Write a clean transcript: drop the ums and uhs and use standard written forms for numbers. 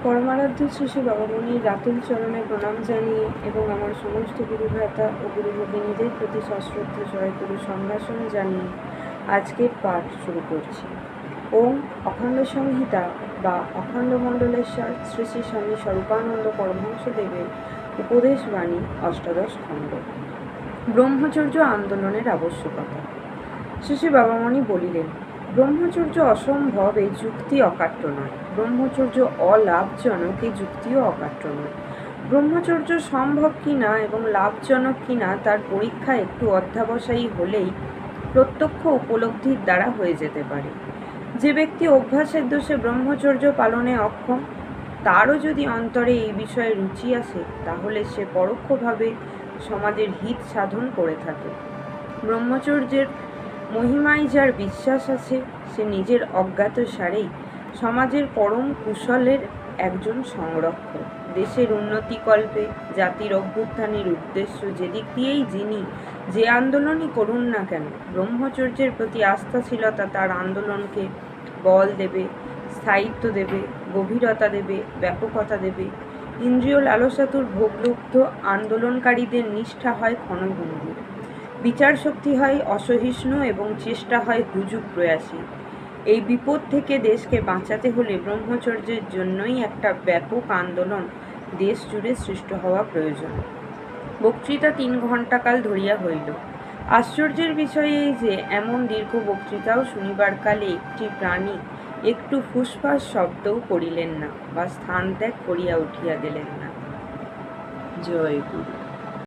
পরমারাধ্য শ্রী শ্রী বাবামণির রাতুল চরণে প্রণাম জানিয়ে এবং আমার সমস্ত গুরু ভ্রাতা ও গুরু ভগিনীদের প্রতি সশ্রদ্ধ জয়গুরু সম্ভাষণ জানিয়ে আজকের পাঠ শুরু করছি। ওম অখণ্ড সংহিতা বা অখণ্ড মণ্ডলেশ্বর শ্রী শ্রী স্বামী স্বরূপানন্দ পরমহংসদেবের উপদেশ বাণী অষ্টাদশ খণ্ড। ব্রহ্মচর্য আন্দোলনের আবশ্যকতা। শ্রী শ্রী বাবামণি বলিলেন, ব্রহ্মচর্য অসম্ভব এই যুক্তি অকাট্য নয়, ব্রহ্মচর্য অলাভজনক এই যুক্তিও অকাট্য নয়। ব্রহ্মচর্য সম্ভব কিনা এবং লাভজনক কিনা তার পরীক্ষা একটু অধ্যাবসায়ী হলেই প্রত্যক্ষ উপলব্ধির দ্বারা হয়ে যেতে পারে। যে ব্যক্তি অভ্যাসের দোষে ব্রহ্মচর্য পালনে অক্ষম, তারও যদি অন্তরে এই বিষয়ে রুচি আসে, তাহলে সে পরোক্ষভাবে সমাজের হিত সাধন করে থাকে। ব্রহ্মচর্যের মহিমায় যার বিশ্বাস আছে, সে নিজের অজ্ঞাত সারেই সমাজের পরম কুশলের একজন সংরক্ষক। দেশের উন্নতিকল্পে জাতির অভ্যুত্থানের উদ্দেশ্য যেদিক দিয়েই যিনি যে আন্দোলনই করুন না কেন, ব্রহ্মচর্যের প্রতি আস্থাশীলতা তার আন্দোলনকে বল দেবে, স্থায়িত্ব দেবে, গভীরতা দেবে, ব্যাপকতা দেবে। ইন্দ্রিয় লালসাতুর ভোগলুব্ধ আন্দোলনকারীদের নিষ্ঠা হয় ক্ষণভঙ্গুর, বিচার শক্তি হয় অসহিষ্ণু এবং চেষ্টা হয় হুজুগ প্রয়াসী। এই বিপদ থেকে দেশকে বাঁচাতে হলে ব্রহ্মচর্যের জন্যই একটা ব্যাপক আন্দোলন দেশ জুড়ে সৃষ্টি হওয়া প্রয়োজন। বক্তৃতা 3 ঘণ্টাকাল ধরিয়া হইল। আশ্চর্যের বিষয় এই যে এমন দীর্ঘ বক্তৃতাও শুনিবার কালে একটি প্রাণী একটু ফুসফাস শব্দও করিলেন না বা স্থান ত্যাগ করিয়া উঠিয়া গেলেন না। জয় গুরু।